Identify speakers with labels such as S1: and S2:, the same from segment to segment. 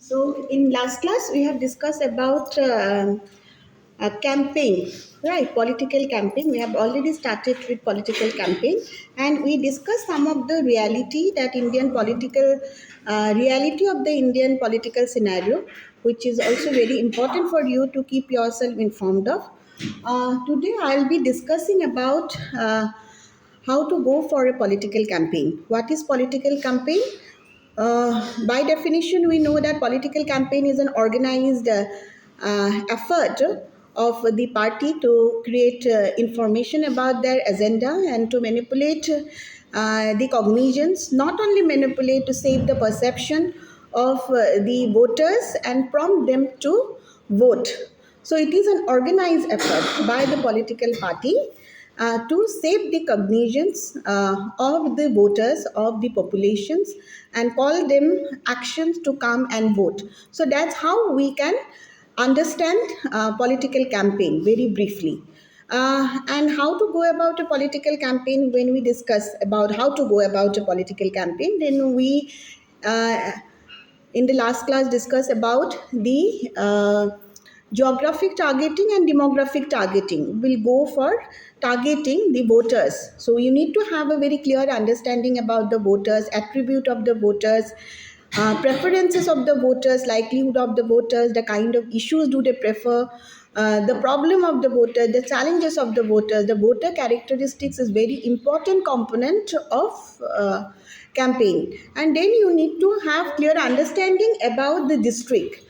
S1: So in last class we have discussed about a campaign, right? Political campaign. We have already started with political campaign, and we discussed some of the reality that Indian political reality of the Indian political scenario, which is also very important for you to keep yourself informed of. Today I'll be discussing about how to go for a political campaign. What is political campaign? By definition, we know that political campaign is an organized effort of the party to create information about their agenda and to manipulate the cognitions, not only manipulate to save the perception of the voters and prompt them to vote. So it is an organized effort by the political party to save the cognitions of the voters, of the populations, and call them actions to come and vote. So that's how we can understand political campaign very briefly. And how to go about a political campaign. When we discuss about how to go about a political campaign, then we uh, in the last class discussed about the geographic targeting and demographic targeting. We'll go for targeting the voters. So you need to have a very clear understanding about the voters, attribute of the voters, preferences of the voters, likelihood of the voters, the kind of issues do they prefer, the problem of the voter, the challenges of the voters, the voter characteristics is very important component of campaign. And then you need to have clear understanding about the district,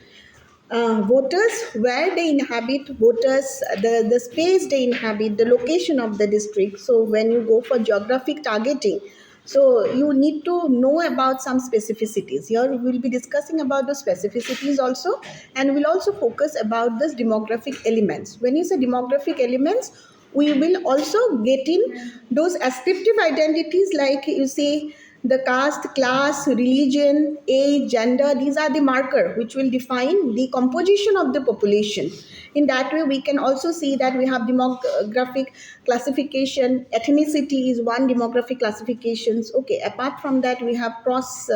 S1: voters, where they inhabit, voters, the space they inhabit, the location of the district. So when you go for geographic targeting, so you need to know about some specificities. Here we will be discussing about the specificities also, and we'll also focus about this demographic elements. When you say demographic elements, we will also get in those ascriptive identities, like you say the caste, class, religion, age, gender. These are the marker which will define the composition of the population. In that way we can also see that we have demographic classification. Ethnicity is one demographic classifications. Okay, apart from that we have cross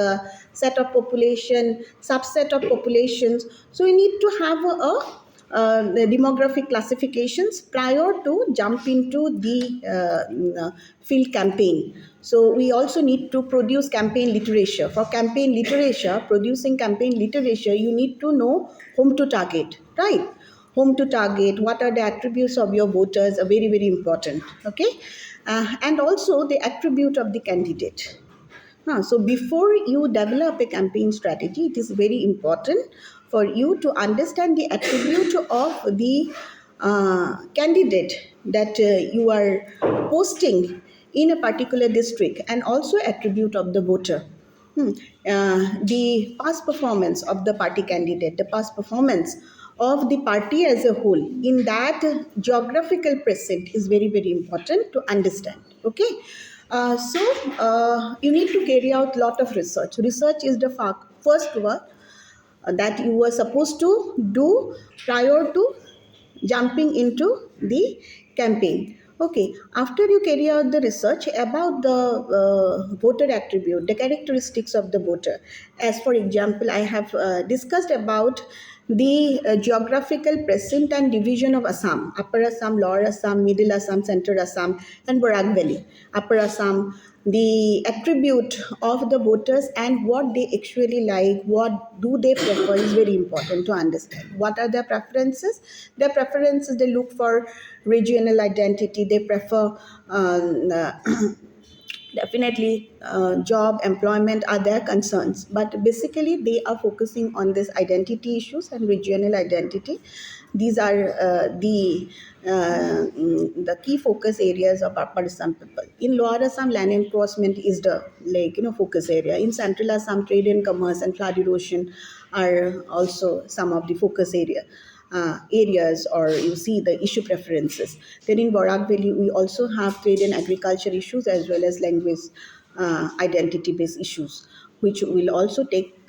S1: set of population, subset of populations. So we need to have the demographic classifications prior to jump into the field campaign. So we also need to produce campaign literature. For campaign literature, producing campaign literature, you need to know whom to target, right? Whom to target, what are the attributes of your voters are very, very important, okay? And also the attribute of the candidate. So before you develop a campaign strategy, it is very important for you to understand the attribute of the candidate that you are posting in a particular district, and also attribute of the voter. The past performance of the party candidate, the past performance of the party as a whole in that geographical present is very, very important to understand. Okay. So you need to carry out lot of research. Research is the first work that you were supposed to do prior to jumping into the campaign. Okay, after you carry out the research about the voter attribute, the characteristics of the voter, as for example, I have discussed about the geographical present and division of Assam: Upper Assam, Lower Assam, Middle Assam, Central Assam, and Barak Valley. Upper Assam, the attribute of the voters and what they actually like, what do they prefer is very important to understand. What are their preferences? Their preferences, they look for regional identity, they prefer definitely job, employment are their concerns, but basically they are focusing on this identity issues and regional identity. These are the key focus areas of Upper Assam people. In Lower Assam, land encroachment is the focus area. In Central Assam, trade and commerce and flood erosion are also some of the focus areas, or you see the issue preferences. Then in Barak Valley, we also have trade and agriculture issues as well as language identity-based issues, which will also take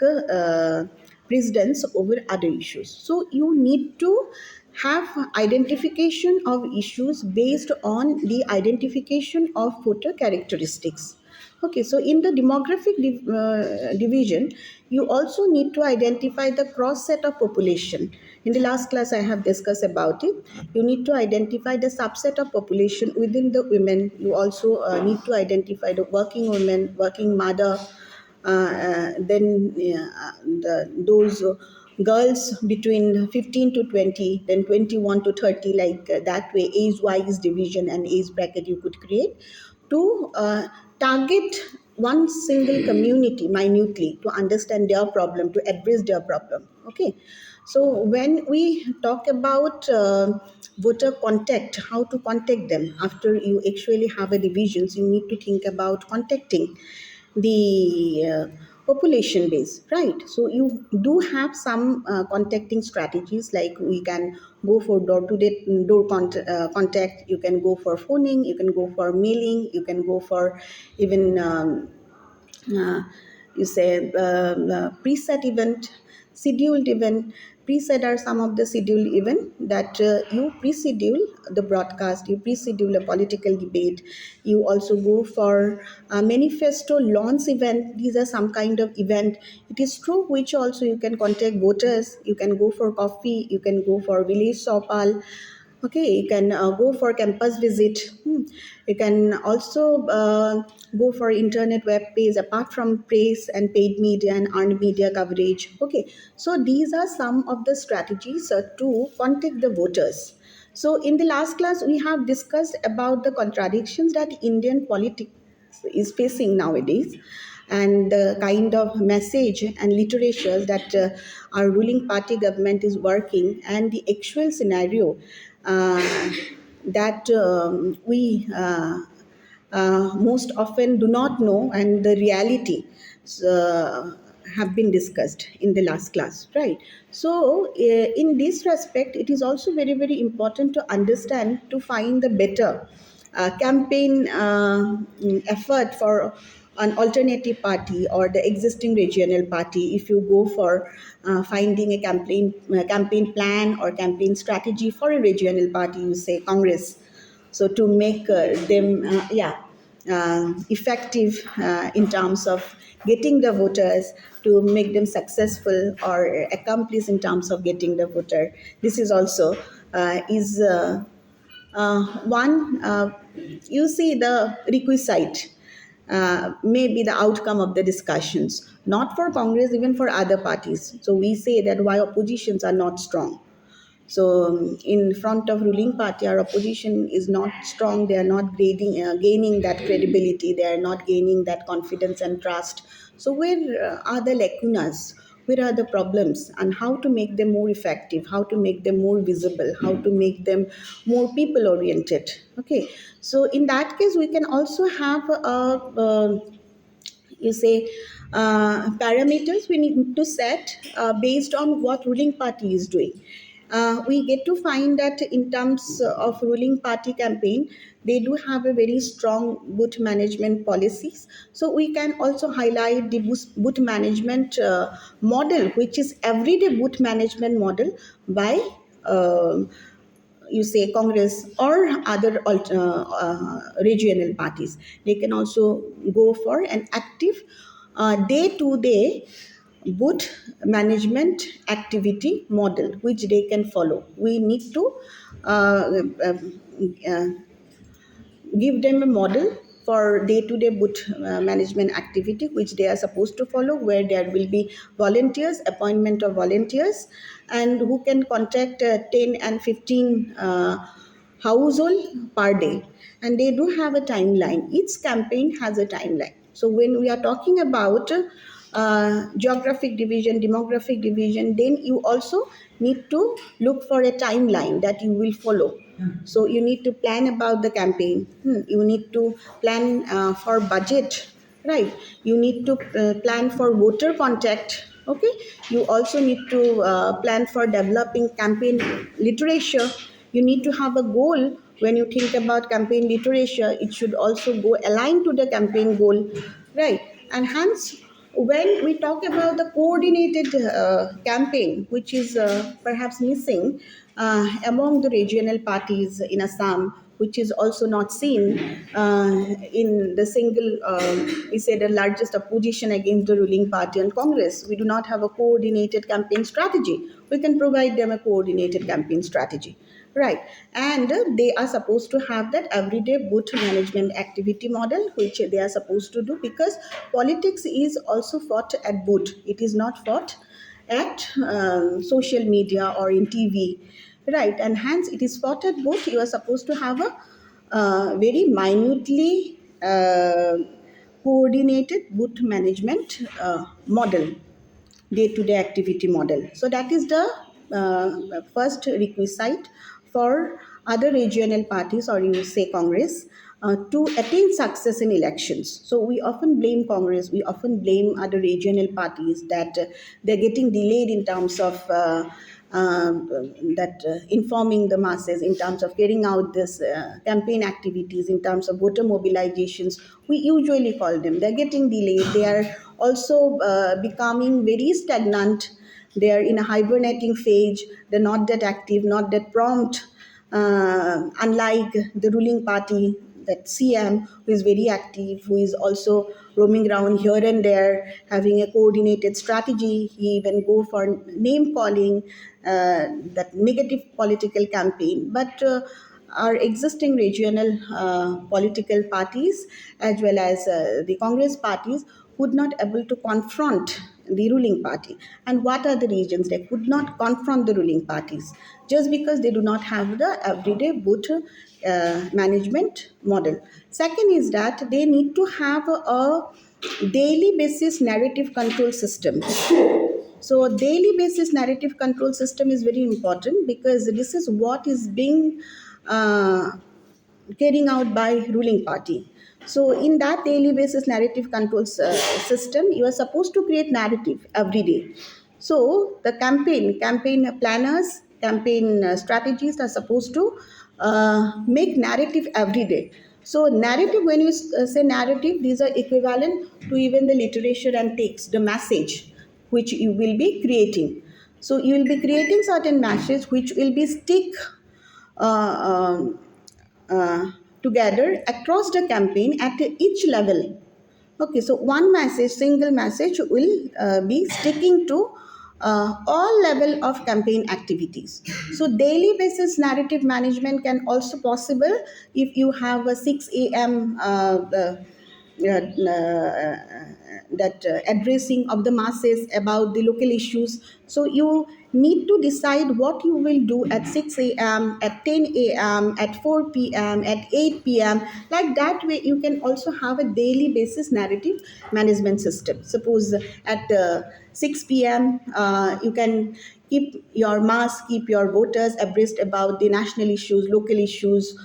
S1: precedence over other issues. So you need to have identification of issues based on the identification of voter characteristics. Okay, so in the demographic division, you also need to identify the cross set of population. In the last class, I have discussed about it. You need to identify the subset of population within the women. You also need to identify the working women, working mother, then those girls between 15 to 20, then 21 to 30, like that way, age wise division and age bracket you could create to target one single community minutely to understand their problem, to address their problem. Okay, so when we talk about voter contact, how to contact them after you actually have a divisions, you need to think about contacting the population base, right? So you do have some contacting strategies, like we can go for door contact, you can go for phoning, you can go for mailing, you can go for even uh, you say preset event, scheduled event. Preset are some of the scheduled event that you pre-schedule the broadcast, you pre-schedule a political debate. You also go for a manifesto launch event. These are some kind of event. It is true which also you can contact voters. You can go for coffee. You can go for village sopal. Okay, you can go for campus visit. You can also go for internet web page apart from press and paid media and earned media coverage. Okay, so these are some of the strategies to contact the voters. So in the last class, we have discussed about the contradictions that Indian politics is facing nowadays, and the kind of message and literatures that our ruling party government is working, and the actual scenario uh, that we most often do not know, and the reality uh, have been discussed in the last class, right? So in this respect, it is also very very important to understand, to find the better campaign effort for an alternative party or the existing regional party. If you go for finding a campaign plan or campaign strategy for a regional party, you say Congress, so to make them effective in terms of getting the voters, to make them successful or accomplish in terms of getting the voter. This is also is one you see the requisite may be the outcome of the discussions, not for Congress, even for other parties. So we say that why oppositions are not strong. So in front of ruling party, our opposition is not strong. They are not gaining that credibility. They are not gaining that confidence and trust. So where are the lacunas? Where are the problems? And how to make them more effective? How to make them more visible? How to make them more people oriented? Okay. So in that case, we can also have a you say parameters we need to set based on what ruling party is doing. We get to find that in terms of ruling party campaign, they do have a very strong booth management policies. So we can also highlight the booth management model, which is everyday booth management model by um you say Congress or other regional parties. They can also go for an active day-to-day booth management activity model, which they can follow. We need to uh, uh, uh, give them a model for day-to-day booth management activity which they are supposed to follow, where there will be volunteers, appointment of volunteers, and who can contact 10 and 15 household per day. And they do have a timeline. Each campaign has a timeline. So when we are talking about geographic division, demographic division, then you also need to look for a timeline that you will follow. So you need to plan about the campaign. You need to plan for budget, right? You need to plan for voter contact. Okay. You also need to plan for developing campaign literature. You need to have a goal. When you think about campaign literature, it should also go aligned to the campaign goal, right? And hence, when we talk about the coordinated campaign, which is perhaps missing among the regional parties in Assam which is also not seen in the single, we say, the largest opposition against the ruling party and Congress. We do not have a coordinated campaign strategy. We can provide them a coordinated campaign strategy. Right. And they are supposed to have that everyday booth management activity model, which they are supposed to do, because politics is also fought at booth. It is not fought at social media or in TV. Right. And hence it is fought at booth. You are supposed to have a very minutely coordinated booth management model, day-to-day activity model. So that is the first requisite for other regional parties, or you say Congress, to attain success in elections. So we often blame Congress, we often blame other regional parties that they're getting delayed in terms of informing the masses, in terms of carrying out this campaign activities, in terms of voter mobilizations. We usually call them, they're getting delayed. They are also becoming very stagnant. They are in a hibernating phase. They're not that active, not that prompt, unlike the ruling party, that CM, who is very active, who is also roaming around here and there, having a coordinated strategy. He even go for name calling, that negative political campaign. But our existing regional political parties, as well as the Congress parties, could not able to confront the ruling party. And what are the reasons they could not confront the ruling parties? Just because they do not have the everyday booth management model. Second is that they need to have a daily basis narrative control system. So daily basis narrative control system is very important, because this is what is being uh, carrying out by ruling party. So in that daily basis narrative controls system, you are supposed to create narrative every day. So the campaign planners, campaign strategists are supposed to make narrative every day. So narrative, when you say narrative, these are equivalent to even the literature and text, the message which you will be creating. So you will be creating certain message which will be stick uh, um, uh, together across the campaign at each level. Okay, so one message, single message will be sticking to all level of campaign activities. So daily basis narrative management can also possible if you have a 6 a.m. That addressing of the masses about the local issues. So you need to decide what you will do at 6 a.m., at 10 a.m., at 4 p.m., at 8 p.m. Like that way, you can also have a daily basis narrative management system. Suppose at 6 p.m., you can keep your mass, keep your voters abreast about the national issues, local issues,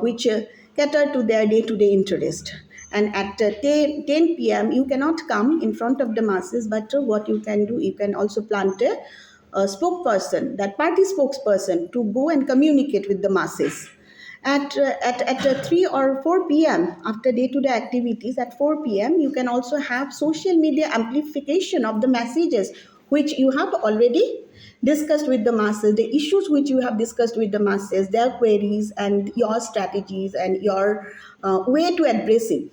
S1: which cater to their day-to-day interest. And at 10 p.m., you cannot come in front of the masses, but what you can do, you can also plant a spokesperson, that party spokesperson, to go and communicate with the masses. At 3 or 4 p.m., after day-to-day activities, at 4 p.m., you can also have social media amplification of the messages which you have already discussed with the masses, the issues which you have discussed with the masses, their queries and your strategies and your way to address it,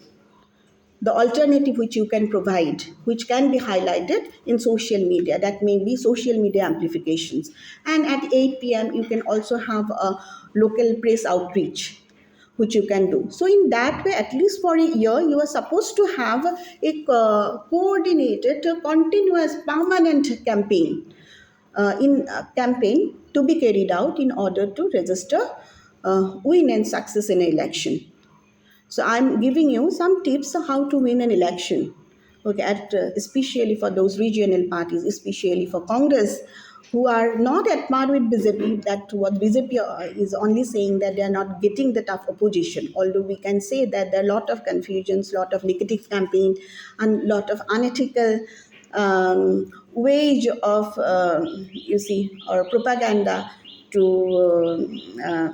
S1: the alternative which you can provide, which can be highlighted in social media. That may be social media amplifications. And at 8 p.m., you can also have a local press outreach, which you can do. So in that way, at least for a year, you are supposed to have a coordinated, continuous, permanent campaign, in campaign to be carried out in order to register win and success in an election. So I'm giving you some tips on how to win an election. Okay, especially for those regional parties, especially for Congress, who are not at par with BJP. That what BJP is only saying that they are not getting the tough opposition. Although we can say that there are a lot of confusions, lot of negative campaign, and lot of unethical wage of you see, or propaganda to uh,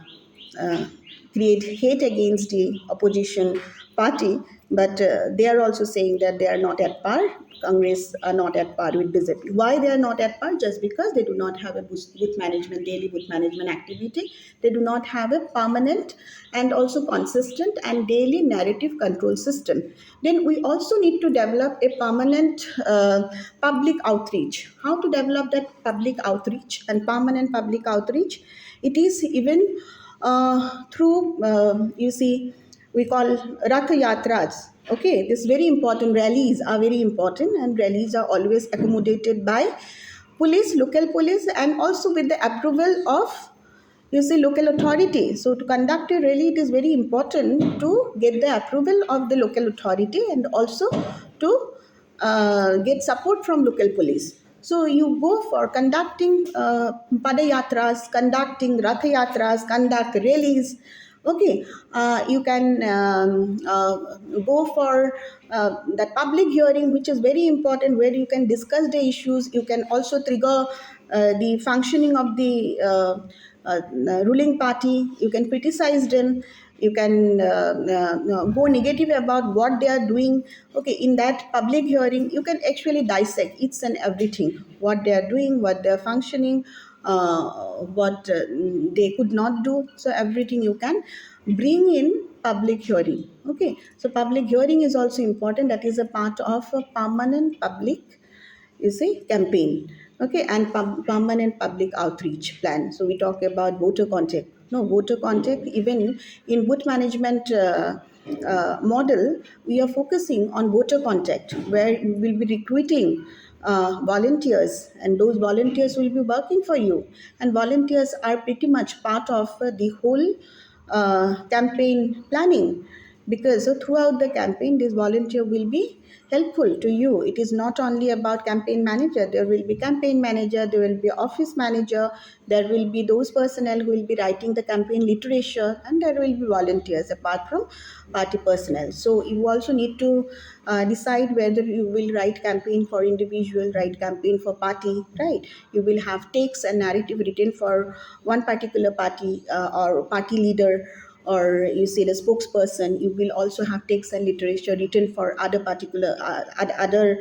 S1: uh, create hate against the opposition party. But they are also saying that they are not at par. Congress are not at par with BJP. Why they are not at par? Just because they do not have a booth management, daily booth management activity. They do not have a permanent and also consistent and daily narrative control system. Then we also need to develop a permanent public outreach. How to develop that public outreach and permanent public outreach? It is even through, you see, we call Rath Yatras. Okay, this very important. Rallies are very important, and rallies are always accommodated by police, local police, and also with the approval of, you see, local authority. So to conduct a rally, it is very important to get the approval of the local authority and also to get support from local police. So you go for conducting padayatras, conducting ratha yatras, conduct rallies. Okay, you can go for that public hearing, which is very important, where you can discuss the issues. You can also trigger the functioning of the ruling party. You can criticize them. You can go negative about what they are doing. Okay, in that public hearing, you can actually dissect each and everything, what they are doing, what they are functioning, what they could not do. So everything you can bring in public hearing. Okay, so public hearing is also important. That is a part of a permanent public, you see, campaign. Okay, and permanent public outreach plan. So we talk about voter contact. No, voter contact, even in booth management model, we are focusing on voter contact, where we will be recruiting volunteers, and those volunteers will be working for you. And volunteers are pretty much part of the whole campaign planning, because throughout the campaign this volunteer will be helpful to you. It is not only about campaign manager. There will be campaign manager, there will be office manager, there will be those personnel who will be writing the campaign literature, and there will be volunteers apart from party personnel. So you also need to decide whether you will write campaign for individual, write campaign for party, right? You will have takes and narrative written for one particular party or party leader, or you say the spokesperson. You will also have text and literature written for other particular other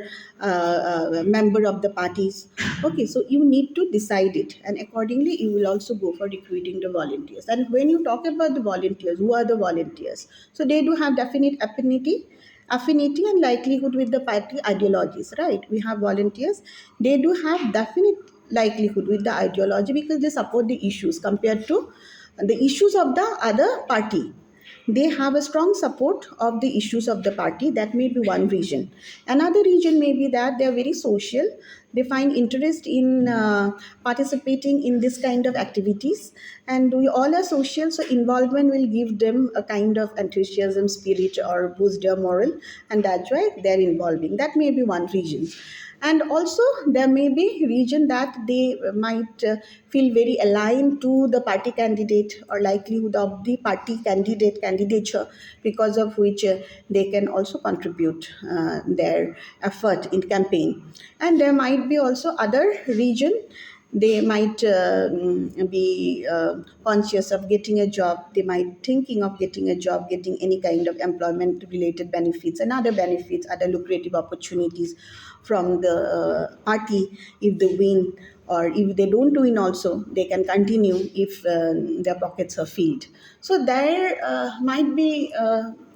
S1: member of the parties. Okay, so you need to decide it, and accordingly you will also go for recruiting the volunteers. And when you talk about the volunteers, who are the volunteers? So they do have definite affinity and likelihood with the party ideologies, right? We have volunteers, they do have definite likelihood with the ideology, because they support the issues compared to the issues of the other party. They have a strong support of the issues of the party. That may be one region. Another region may be that they are very social. They find interest in participating in this kind of activities, and we all are social, so involvement will give them a kind of enthusiasm, spirit, or boost their moral, and that's why they're involving. That may be one region. And also there may be region that they might feel very aligned to the party candidate, or likelihood of the party candidature, because of which they can also contribute their effort in campaign. And there might be also other region, they might be conscious of getting a job. They might thinking of getting a job, getting any kind of employment related benefits and other benefits, other lucrative opportunities from the party if they win. Or if they don't win also, they can continue if their pockets are filled. So there might be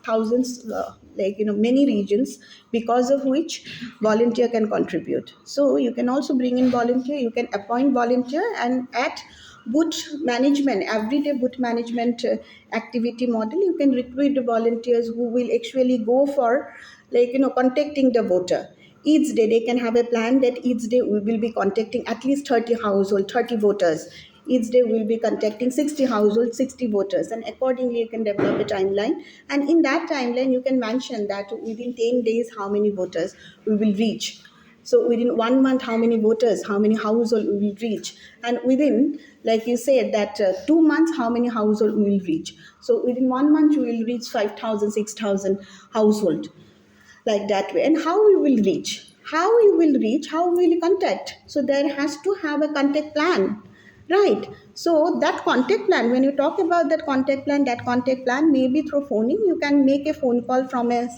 S1: thousands, many regions, because of which volunteer can contribute. So you can also bring in volunteer, you can appoint volunteer, and at booth management, everyday booth management activity model, you can recruit the volunteers who will actually go for, contacting the voter. Each day they can have a plan that each day we will be contacting at least 30 households, 30 voters. Each day we will be contacting 60 households, 60 voters, and accordingly you can develop a timeline. And in that timeline you can mention that within 10 days how many voters we will reach. So within 1 month, how many voters, how many households we will reach, and within, like you said, that 2 months, how many households we will reach. So within 1 month, we will reach 5,000, 6,000 household, like that way. And how we will reach, how we will contact. So there has to have a contact plan, Right. So that contact plan, when you talk about that contact plan may be through phoning. You can make a phone call from a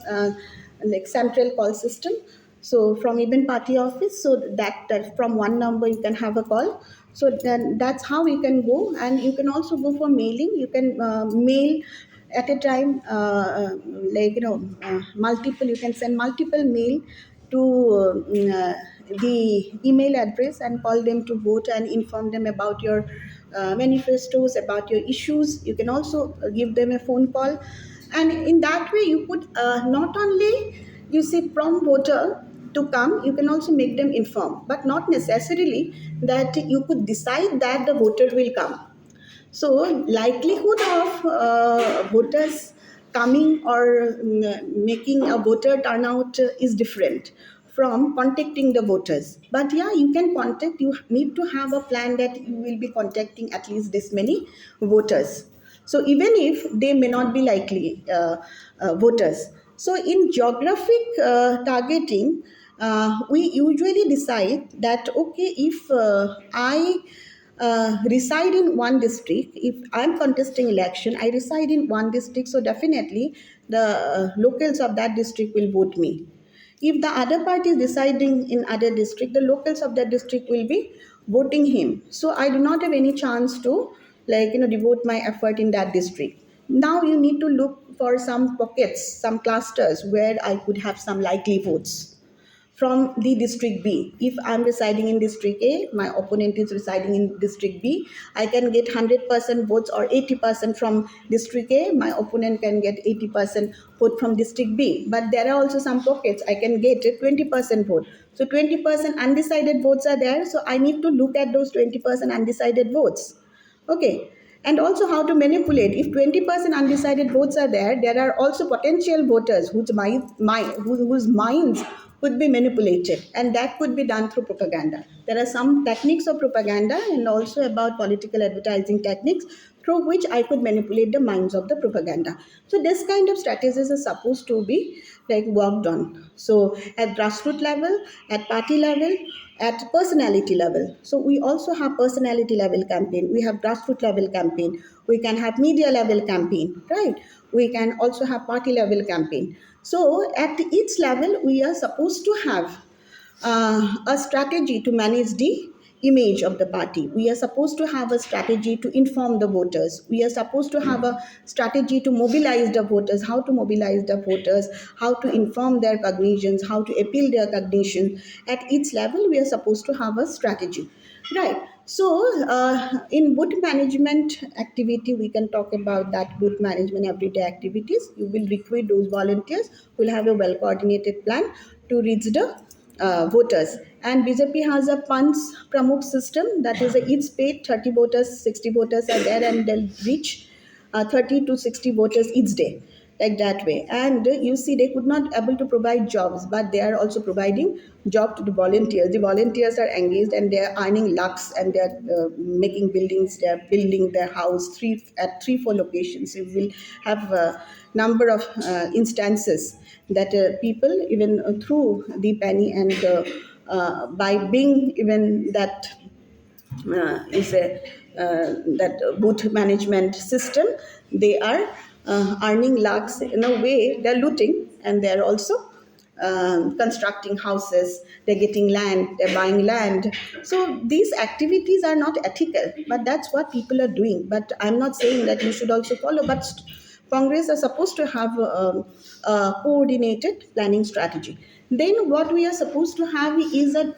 S1: like central call system. So from even party office, so that from one number you can have a call. So then that's how you can go, and you can also go for mailing. You can mail at a time, like multiple. You can send multiple mail to the email address and call them to vote and inform them about your manifestos, about your issues. You can also give them a phone call, and in that way you could not only you see from voter to come, you can also make them informed, but not necessarily that you could decide that the voter will come. So likelihood of voters coming or making a voter turnout is different from contacting the voters. But yeah, you can contact. You need to have a plan that you will be contacting at least this many voters. So even if they may not be likely voters. So in geographic targeting, we usually decide that okay, if I reside in one district, if I'm contesting election, I reside in one district, so definitely the locals of that district will vote me. If the other party is deciding in other district, the locals of that district will be voting him. So I do not have any chance to devote my effort in that district. Now you need to look for some pockets, some clusters where I could have some likely votes from the district B. If I'm residing in district A, my opponent is residing in district B, I can get 100% votes or 80% from district A, my opponent can get 80% vote from district B. But there are also some pockets I can get a 20% vote. So 20% undecided votes are there, so I need to look at those 20% undecided votes. Okay. And also how to manipulate. If 20% undecided votes are there, there are also potential voters whose minds could be manipulated. And that could be done through propaganda. There are some techniques of propaganda and also about political advertising techniques through which I could manipulate the minds of the propaganda. So this kind of strategies are supposed to be like worked on. So at grassroots level, at party level, at personality level. So we also have personality level campaign. We have grassroots level campaign. We can have media level campaign, right? We can also have party level campaign. So at each level, we are supposed to have a strategy to manage the image of the party. We are supposed to have a strategy to inform the voters. We are supposed to have a strategy to mobilize the voters, how to mobilize the voters, how to inform their cognitions, how to appeal their cognition. At each level, we are supposed to have a strategy. Right. So, in booth management activity, we can talk about that booth management everyday activities. You will recruit those volunteers. Will have a well coordinated plan to reach the voters. And BJP has a punch pramukh system, that is each paid 30 voters, 60 voters are there, and they'll reach 30 to 60 voters each day, like that way. And you see, they could not able to provide jobs, but they are also providing job to the volunteers. The volunteers are engaged and they are earning lakhs, and they are making buildings. They are building their house three four locations. You will have a number of instances that people even through the penny and by being even that is a that booth management system, they are earning lakhs. In a way they're looting, and they're also constructing houses, they're getting land, they're buying land. So these activities are not ethical, but that's what people are doing. But I'm not saying that you should also follow, but Congress are supposed to have a coordinated planning strategy. Then what we are supposed to have is a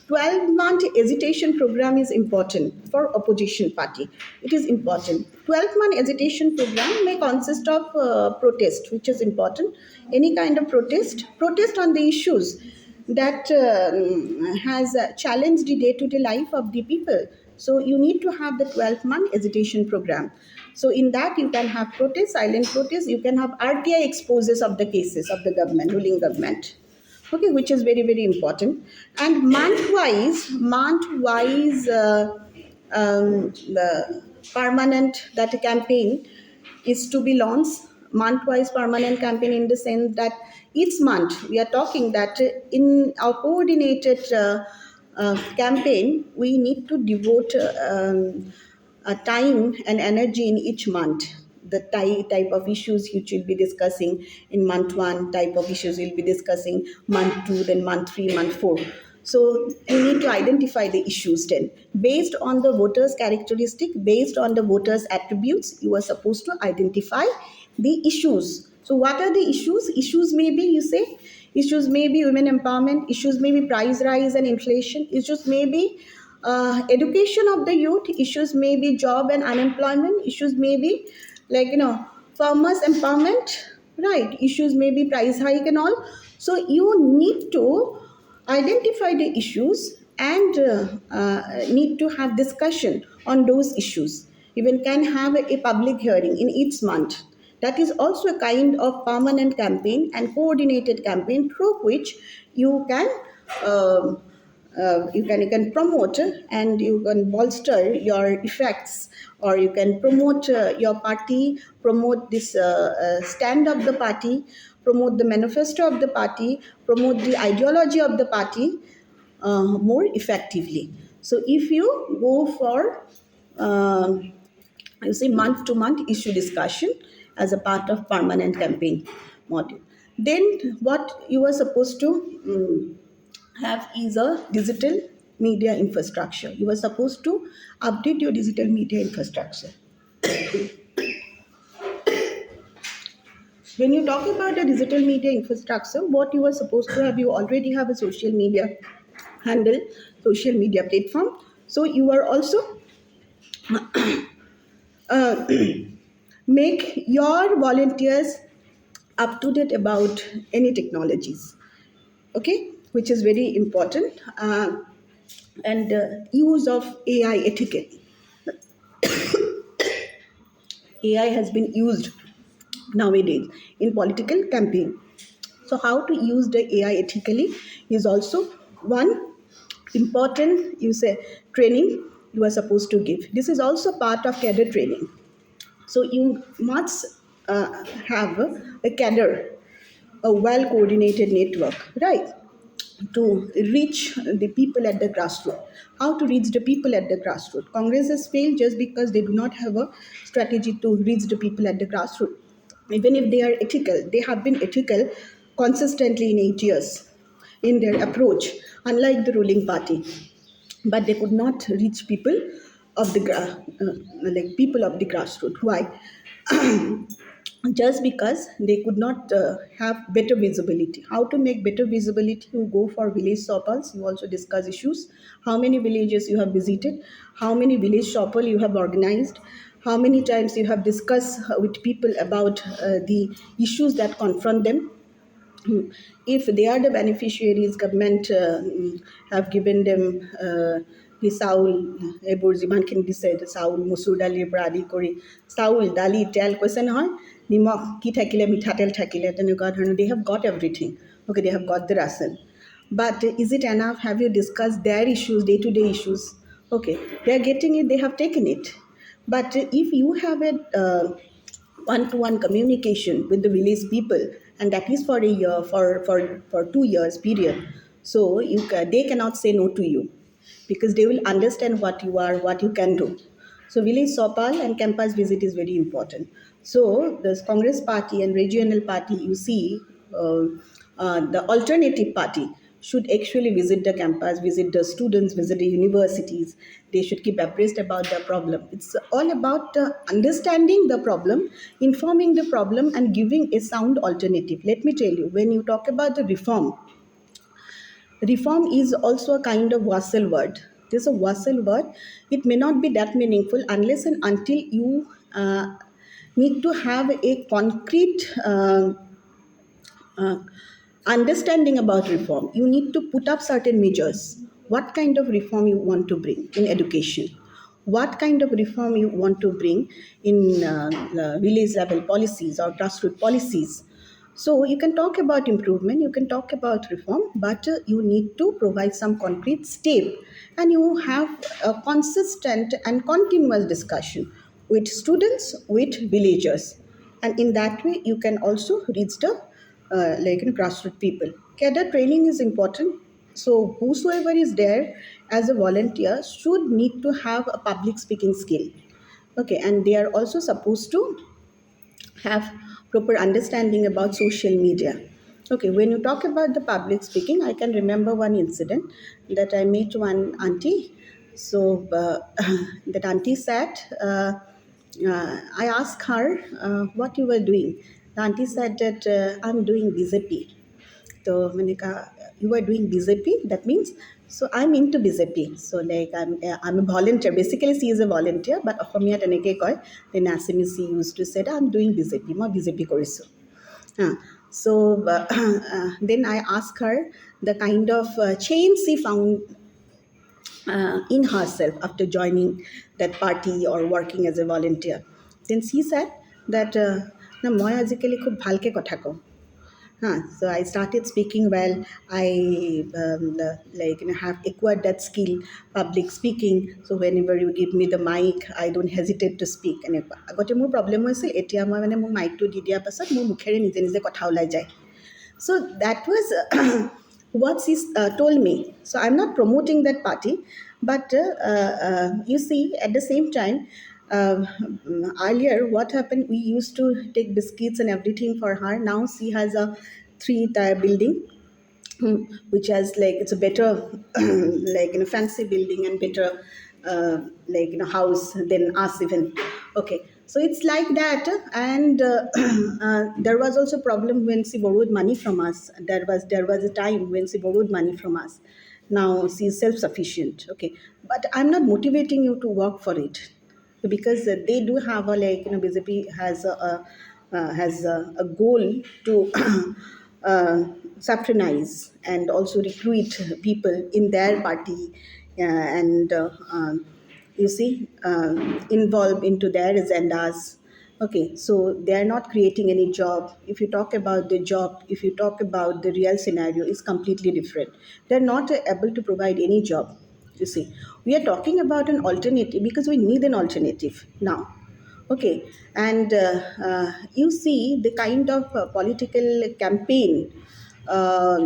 S1: 12-month agitation program is important for opposition party. It is important. 12-month agitation program may consist of protest, which is important. Any kind of protest on the issues that has challenged the day-to-day life of the people. So you need to have the 12-month agitation program. So in that you can have protest, silent protest. You can have RTI exposes of the cases of the government, ruling government, okay, which is very very important. And month wise the permanent that campaign is to be launched. Month wise permanent campaign, in the sense that each month we are talking that in our coordinated campaign, we need to devote time and energy in each month. The type of issues which we'll be discussing in month one, type of issues we'll be discussing month two, then month three, month four. So you need to identify the issues then. Based on the voters' characteristic, based on the voters' attributes, you are supposed to identify the issues. So what are the issues? Issues may be, you say, issues may be women empowerment, issues may be price rise and inflation, issues may be education of the youth, issues may be job and unemployment, issues may be like, farmers empowerment, right? Issues may be price hike and all. So you need to identify the issues and need to have discussion on those issues. Even can have a public hearing in each month. That is also a kind of permanent campaign and coordinated campaign through which you can um you can promote and you can bolster your effects, or you can promote your party, promote this stand of the party, promote the manifesto of the party, promote the ideology of the party more effectively. So if you go for you see month to month issue discussion as a part of permanent campaign module, then what you are supposed to have is a digital media infrastructure. You are supposed to update your digital media infrastructure. When you talk about the digital media infrastructure, what you are supposed to have, you already have a social media handle, social media platform. So you are also uh, make your volunteers up to date about any technologies, okay, which is very important. And use of AI ethically. AI has been used nowadays in political campaign. So how to use the AI ethically is also one important, you say, training you are supposed to give. This is also part of cadre training. So you must have a cadre, a well coordinated network, right? To reach the people at the grassroots. How to reach the people at the grassroots? Congress has failed just because they do not have a strategy to reach the people at the grassroots. Even if they are ethical, they have been ethical consistently in 8 years in their approach, unlike the ruling party. But they could not reach people of the like people of the grassroots. Why? Just because they could not have better visibility. How to make better visibility? You go for village shoppers, you also discuss issues. How many villages you have visited, how many village shopper you have organized, how many times you have discussed with people about the issues that confront them. If they are the beneficiaries, government have given them the চাউল এইবোৰ যিমানখিনি দিছে চাউল মচুৰ দালিৰ পৰা আদি কৰি চাউল দালি তেল কৈছে নহয় নিমখ কি থাকিলে মিঠাতেল থাকিলে তেনেকুৱা ধৰণৰ they have got everything. Okay, they have got the ration, but is it enough? Have you discussed their issues, day to day issues? Okay, they are getting it, they have taken it. But if you have a one-to-one communication with the village people, and that is for a year, for 2 years period, so they cannot say no to you, because they will understand what you are, what you can do. So village sopal and campus visit is very important. So the Congress party and regional party, you see, the alternative party should actually visit the campus, visit the students, visit the universities. They should keep abreast about the problem. It's all about understanding the problem, informing the problem, and giving a sound alternative. Let me tell you, when you talk about the reform, reform is also a kind of vassal word. This is a vassal word. It may not be that meaningful unless and until you need to have a concrete uh, understanding about reform. You need to put up certain measures. What kind of reform you want to bring in education? What kind of reform you want to bring in village level policies or grassroots policies? So you can talk about improvement, you can talk about reform, but you need to provide some concrete step, and you have a consistent and continuous discussion with students, with villagers, and in that way you can also reach the grassroots people. Cadre training is important. So whosoever is there as a volunteer should need to have a public speaking skill. Okay, and they are also supposed to have proper understanding about social media. Okay, when you talk about the public speaking, I can remember one incident that I met one auntie. So that auntie said, I asked her what you were doing. The auntie said that I'm doing BJP. तो मैंने कहा you are doing BJP, that means so I'm into BJP, so like I'm a volunteer, basically she is a volunteer, but অসমীয়াত এনেকৈ কয়, then Assamese she used to say I'm doing BJP, মই BJP কৰিছোঁ. Uh, so then I asked her the kind of change she found in herself after joining that party or working as a volunteer. Then she said that না মই আজিকালি খুব ভালকৈ কথা কওঁ. So I started speaking well. I have acquired that skill, public speaking. So whenever you give me the mic, I don't hesitate to speak. এনেকুৱা আগতে মোৰ প্ৰব্লেম হৈছিল, এতিয়া মই মানে মোৰ মাইকটো দি দিয়াৰ পাছত মোৰ মুখেৰে নিজে নিজে কথা ওলাই যায়. So that was what she told me. So I'm not promoting that party, but you see, at the same time, uh, earlier what happened, we used to take biscuits and everything for her. Now she has a three-tier building, which has like it's a better fancy building and better house than us even. Okay, so it's like that. And there was also problem when she borrowed money from us. There was a time when she borrowed money from us. Now she is self-sufficient. Okay, but I'm not motivating you to work for it, because they do have a BJP has a goal to patronize and also recruit people in their party, and you see involve into their agendas. Okay, so they are not creating any job. If you talk about the job, if you talk about the real scenario, is completely different. They're not able to provide any job. You see, we are talking about an alternative because we need an alternative now. Okay, and you see the kind of political campaign uh,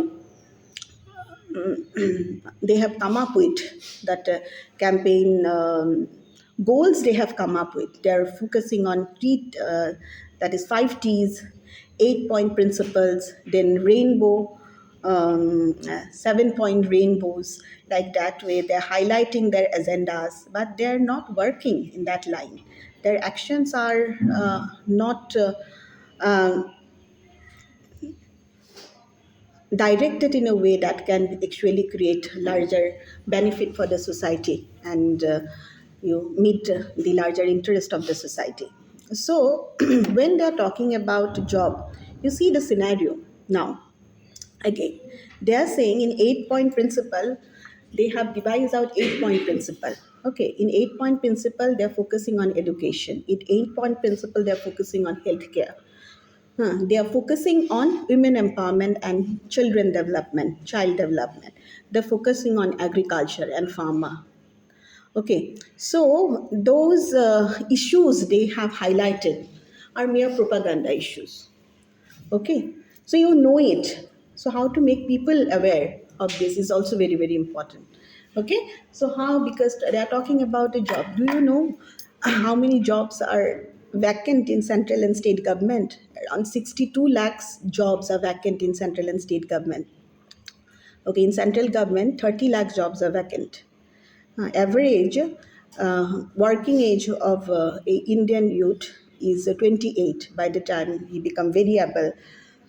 S1: they have come up with, that campaign goals they have come up with. They are focusing on that is 5 T's, 8 point principles, then rainbow, 7 point rainbows, like that way. They're highlighting their agendas, but they're not working in that line. Their actions are not um, directed in a way that can actually create larger benefit for the society, and you meet the larger interest of the society. So when they're talking about job, you see the scenario now. Again, they are saying in 8 point principle, they have devised out 8 point principle. Okay, in 8 point principle, they're focusing on education. In 8 point principle, they're focusing on healthcare. They are focusing on women empowerment and children development, child development. They're focusing on agriculture and pharma. Okay, so those issues they have highlighted are mere propaganda issues. Okay, so you know it. So how to make people aware of this is also very, very important. Okay, so how, because they are talking about a job. Do you know how many jobs are vacant in central and state government? Around 62 lakhs jobs are vacant in central and state government. Okay, in central government, 30 lakhs jobs are vacant. Average working age of a Indian youth is 28 by the time he become very able,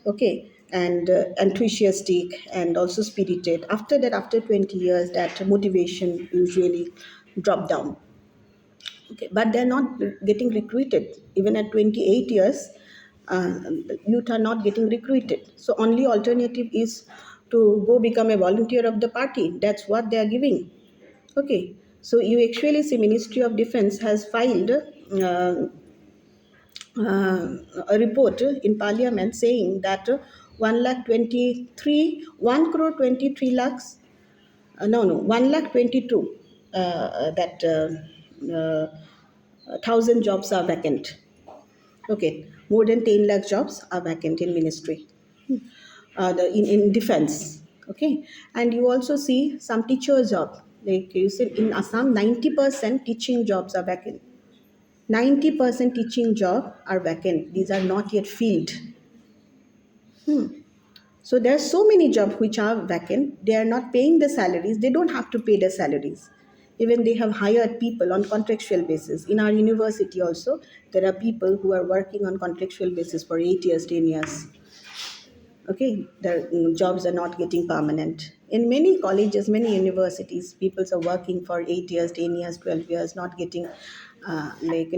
S1: okay, and enthusiastic and also spirited. After that, after 20 years, that motivation usually drop down. Okay, but they're not getting recruited. Even at 28 years, youth are not getting recruited. So only alternative is to go become a volunteer of the party. That's what they are giving. Okay, so you actually see Ministry of Defense has filed a report in Parliament saying that 1 crore 23 lakhs, no, 1 lakh 22 that thousand jobs are vacant. Okay, more than 10 lakh jobs are vacant in ministry, in defense. Okay, and you also see some teacher job. Like you said, in Assam, 90% teaching jobs are vacant. 90% teaching job are vacant. These are not yet filled. So there are so many jobs which are vacant. They are not paying the salaries. They don't have to pay the salaries. Even they have hired people on contractual basis. In our university also, there are people who are working on contractual basis for 8 years, 10 years. Okay, their jobs are not getting permanent. In many colleges, many universities, people are working for 8 years, 10 years, 12 years, not getting like,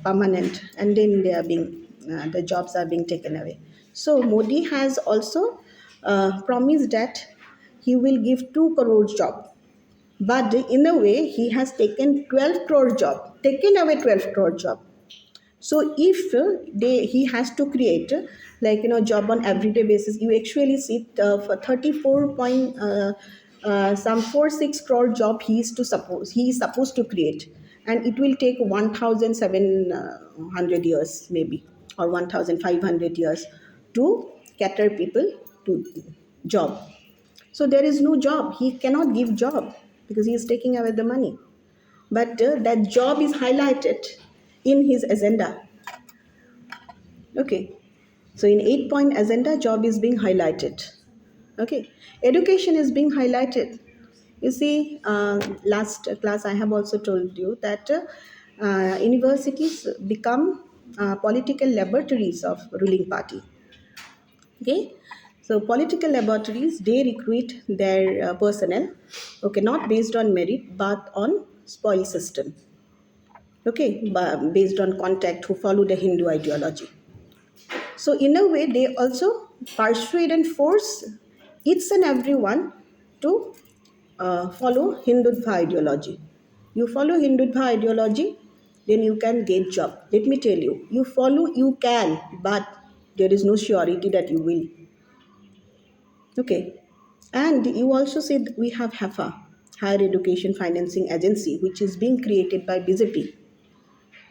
S1: permanent, and then they are being, the jobs are being taken away. So Modi has also promised that he will give 2 crore job, but in a way he has taken 12 crore job, taken away 12 crore job. So if he has to create like, job on everyday basis, you actually see for 34 point some 4 6 crore job he is supposed to create, and it will take 1700 years maybe, or 1500 years to cater people to job. So there is no job, he cannot give job because he is taking away the money, but that job is highlighted in his agenda. Okay. So in 8 point agenda, job is being highlighted. Okay. Education is being highlighted. You see, last class I have also told you that universities become political laboratories of ruling party. Okay. So political laboratories, they recruit their personnel. Okay, not based on merit but on spoil system. Okay, based on contact, who follow the Hindu ideology. So, in a way, they also persuade and force each and everyone to follow Hindutva ideology. You follow Hindutva ideology, then you can get job. Let me tell you, you follow, you can, but there is no surety that you will. Okay. And you also said we have HAFA, Higher Education Financing Agency, which is being created by BJP.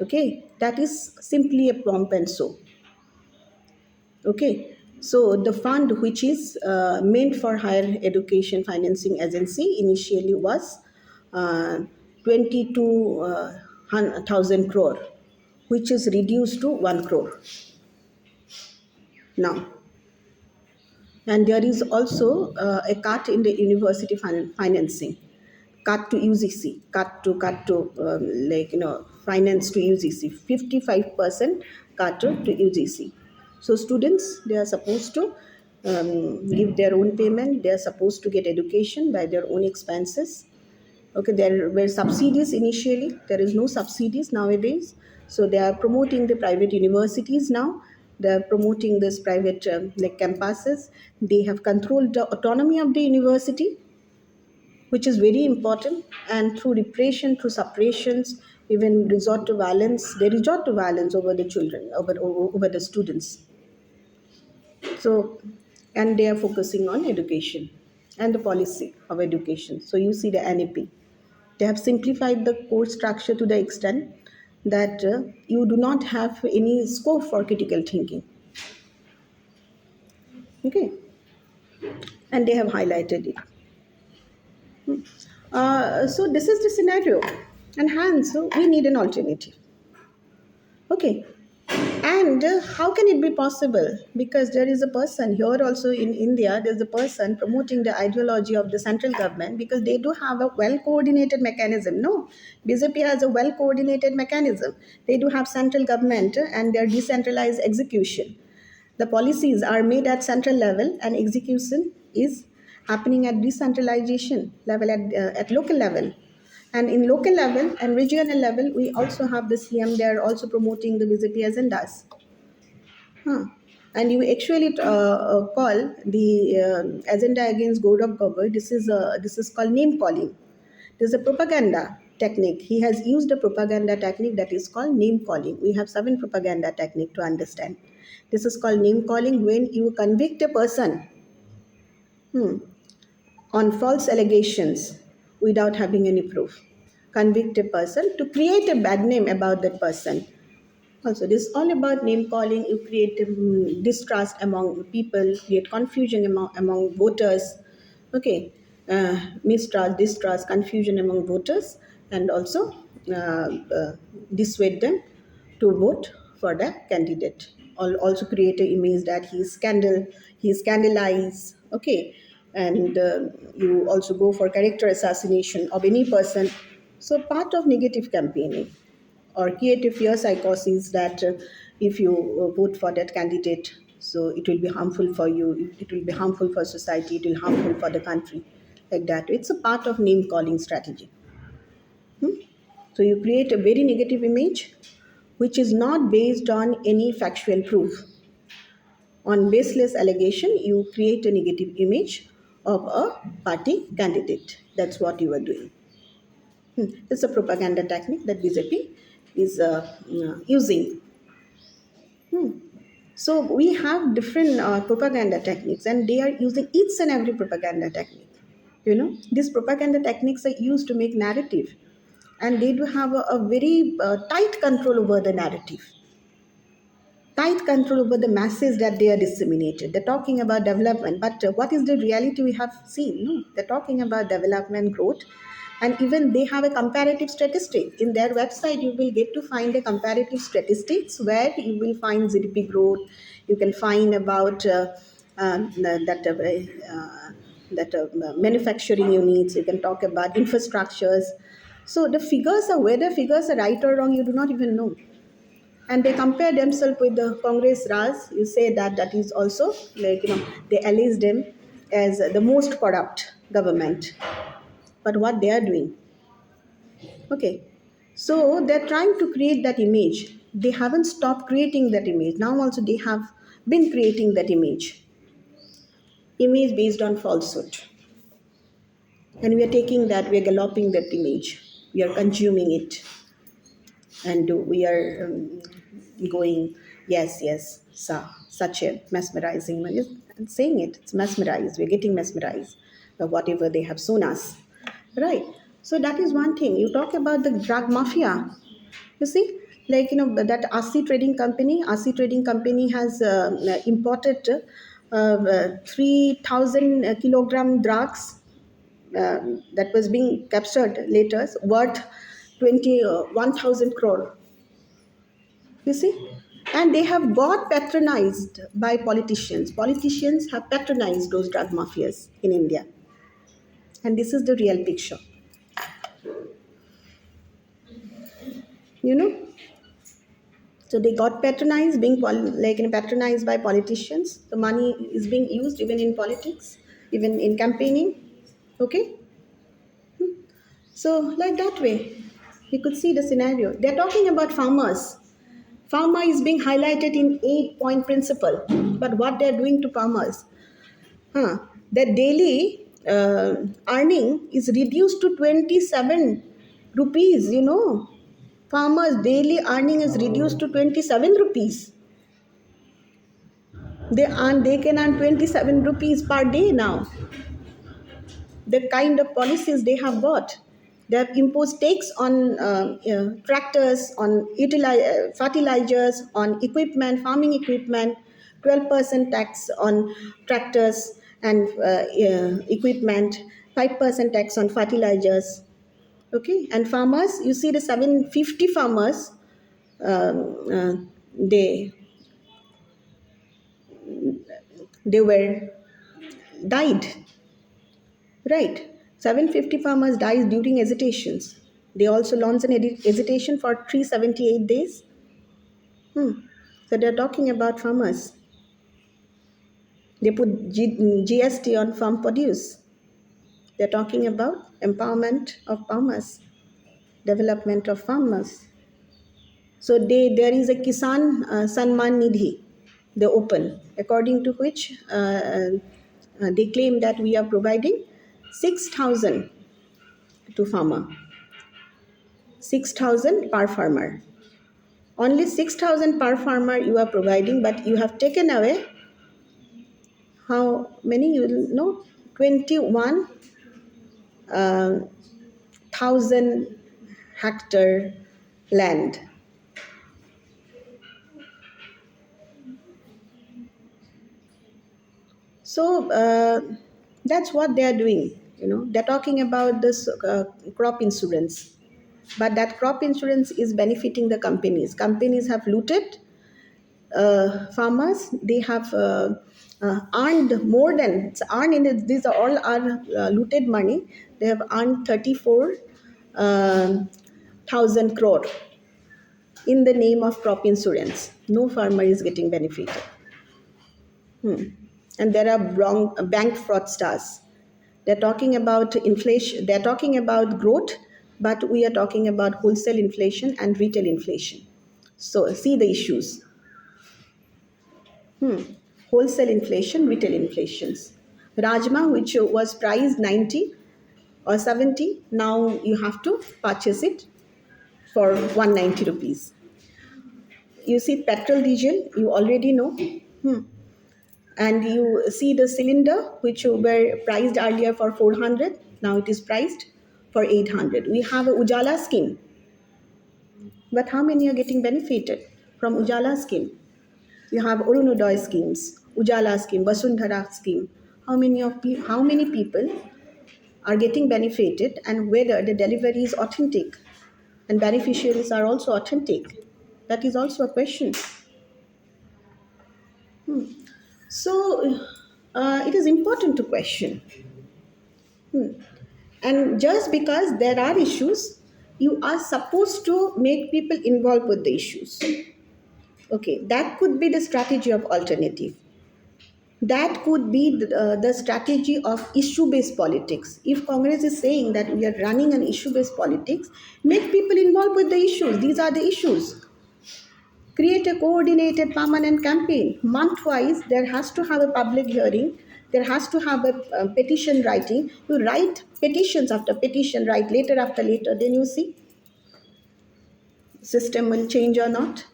S1: Okay. That is simply a plump and so. Okay, so the fund which is meant for higher education financing agency initially was uh, 22,000 crore, which is reduced to 1 crore now. And there is also a cut in the university financing, cut to UGC, cut to like, finance to UGC, 55% cut to UGC. So students, they are supposed to give their own payment. They are supposed to get education by their own expenses. Okay, there were subsidies initially. There is no subsidies nowadays. So they are promoting the private universities now. They are promoting this private like campuses. They have controlled the autonomy of the university, which is very important. And through repression, through suppressions, even resort to violence. They resort to violence over the children, over the students. So, and they are focusing on education and the policy of education. So you see the NAP. They have simplified the course structure to the extent that you do not have any scope for critical thinking. Okay, and they have highlighted it. So this is the scenario, and hence we need an alternative. Okay, and how can it be possible? Because there is a person here also in India, there's a person promoting the ideology of the central government, because they do have a well coordinated mechanism. No, BJP has a well coordinated mechanism. They do have central government and their decentralized execution. The policies are made at central level and execution is happening at decentralization level, at local level. And in local level and regional level, we also have the CM. They are also promoting the BJP agendas. Huh. And you actually call the agenda against Gaurav Gogoi. This is called name calling. This is a propaganda technique. He has used a propaganda technique that is called name calling. We have 7 propaganda technique to understand. This is called name calling, when you convict a person on false allegations without having any proof. Convict a person to create a bad name about that person. Also, this is all about name calling. You create distrust among people, create confusion among voters. Okay, mistrust, distrust, confusion among voters, and also dissuade them to vote for the candidate. Also create an image that he is scandalized. Okay, and you also go for character assassination of any person. So part of negative campaigning or create a fear psychosis that if you vote for that candidate, so it will be harmful for you, it will be harmful for society, it will be harmful for the country, like that. It's a part of name calling strategy. So you create a very negative image which is not based on any factual proof. On baseless allegation, you create a negative image of a party candidate. That's what you are doing. It's a propaganda technique that BJP is using. So we have different propaganda techniques, and they are using each and every propaganda technique. These propaganda techniques are used to make narrative, and they do have a very tight control over the narrative, tight control over the masses that they are disseminated. They're talking about development, but what is the reality we have seen? No, they're talking about development, growth, and even they have a comparative statistic in their website. You will get to find a comparative statistics where you will find GDP growth. You can find about manufacturing units. You can talk about infrastructures. So the figures are whether figures are right or wrong, you do not even know, and they compare themselves with the Congress Raj. You say that that is also like they allege them as the most corrupt government. But what they are doing, okay? So they're trying to create that image. They haven't stopped creating that image. Now also they have been creating that image based on falsehood, and we are taking that, we are galloping that image, we are consuming it, and we are going, yes, yes, such a mesmerizing one. I'm saying it, it's mesmerized, we're getting mesmerized by whatever they have shown us, right? So that is one thing. You talk about the drug mafia, you see, like that RC trading company has imported 3,000 kilogram drugs that was being captured later, worth 21,000 crore. You see? And they have got patronized by politicians. Politicians have patronized those drug mafias in India. And this is the real picture. You know? So they got patronized, patronized by politicians. The money is being used even in politics, even in campaigning. Okay? So, like that way, you could see the scenario. They're talking about farmers. Farmer is being highlighted in 8-point principle. But what they're doing to farmers? Their daily earning is reduced to 27 rupees. Farmers' daily earning is reduced to 27 rupees. They can earn 27 rupees per day now. The kind of policies they have got. They have imposed tax on tractors, on fertilizers, on equipment, farming equipment, 12% tax on tractors and equipment, 5% tax on fertilizers. Okay, and farmers, you see the 750 farmers, they they were died. Right. 750 farmers died during hesitations. They also launched an hesitation for 378 days. So they're talking about farmers. They put GST on farm produce. They're talking about empowerment of farmers, development of farmers. So there is a Kisan Sanman Nidhi, they open, according to which they claim that we are providing 6,000 to farmer. 6,000 per farmer. Only 6,000 per farmer you are providing, but you have taken away how many, you will know, 21,000 hectare land. So that's what they are doing. They're talking about this crop insurance, but that crop insurance is benefiting the companies. Companies have looted farmers. They have earned more than it's earned in it. These are all are looted money. They have earned 34 thousand crore in the name of crop insurance. No farmer is getting benefited. And there are wrong bank fraudsters. They're talking about inflation. They're talking about growth, but we are talking about wholesale inflation and retail inflation. So see the issues. Wholesale inflation, retail inflations. Rajma, which was priced 90 or 70, now you have to purchase it for 190 rupees. You see petrol, diesel, you already know. And you see the cylinder, which were priced earlier for 400, now it is priced for 800. We have a Ujala scheme, but how many are getting benefited from Ujala scheme? You have Arunodoy schemes, Ujala scheme, Vasundhara scheme. How many people are getting benefited, and whether the delivery is authentic and beneficiaries are also authentic? That is also a question. So it is important to question. And just because there are issues, you are supposed to make people involved with the issues. Okay, that could be the strategy of alternative. That could be the strategy of issue based politics. If Congress is saying that we are running an issue based politics, make people involved with the issues. These are the issues. Create a coordinated permanent campaign. Month wise, there has to have a public hearing. There has to have a petition writing. You write petitions after petition, write later after later. Then you see system will change or not.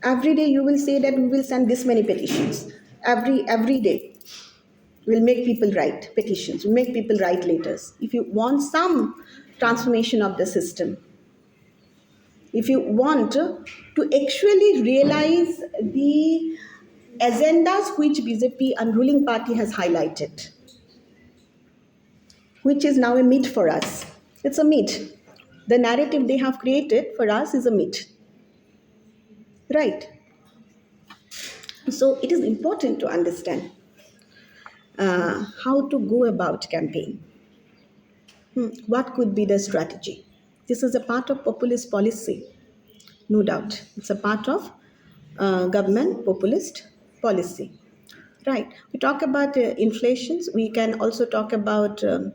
S1: Every day you will say that we will send this many petitions. Every day we'll make people write petitions. We'll make people write letters. If you want some transformation of the system, if you want to actually realize the agendas which BJP and ruling party has highlighted, which is now a myth for us. It's a myth. The narrative they have created for us is a myth. Right. So it is important to understand how to go about campaign. What could be the strategy? This is a part of populist policy, no doubt. It's a part of government populist policy. Right. We talk about inflations. We can also talk about there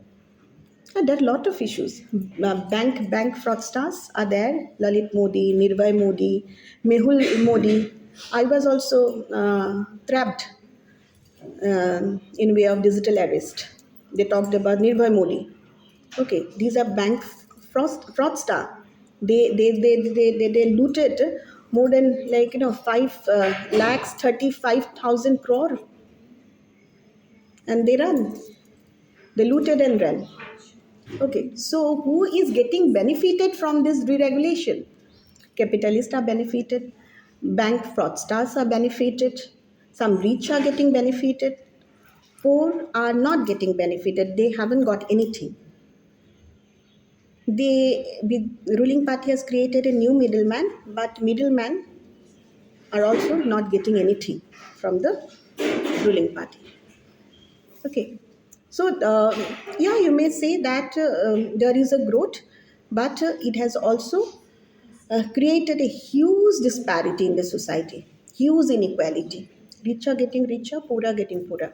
S1: are a lot of issues. Bank fraudsters are there. Lalit Modi, Nirbhay Modi, Mehul Modi. I was also trapped in way of digital arrest. They talked about Nirbhay Modi. Okay, these are bank fraudster. They looted more than 5 lakhs 35,000 crore, and they run. They looted and ran. Okay, so who is getting benefited from this deregulation? Capitalists are benefited, bank fraudsters are benefited, some rich are getting benefited, poor are not getting benefited, they haven't got anything. The ruling party has created a new middleman, but middlemen are also not getting anything from the ruling party. Okay, so yeah, you may say that there is a growth, but it has also created a huge disparity in the society, huge inequality. Rich are getting richer, poor are getting poorer.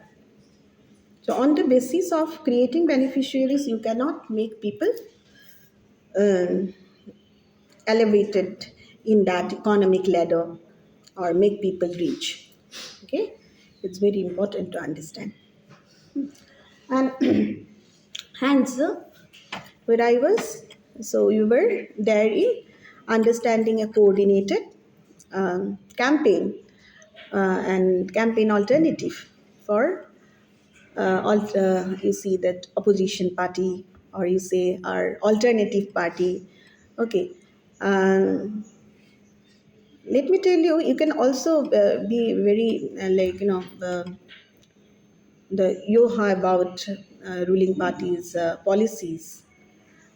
S1: So, on the basis of creating beneficiaries, you cannot make people um, elevated in that economic ladder or make people rich. Okay, it's very important to understand. And hence, where I was, so you were there in understanding a coordinated campaign and campaign alternative for you see that opposition party, or you say our alternative party. Okay, um, let me tell you, you can also be very the yoha about ruling parties' policies,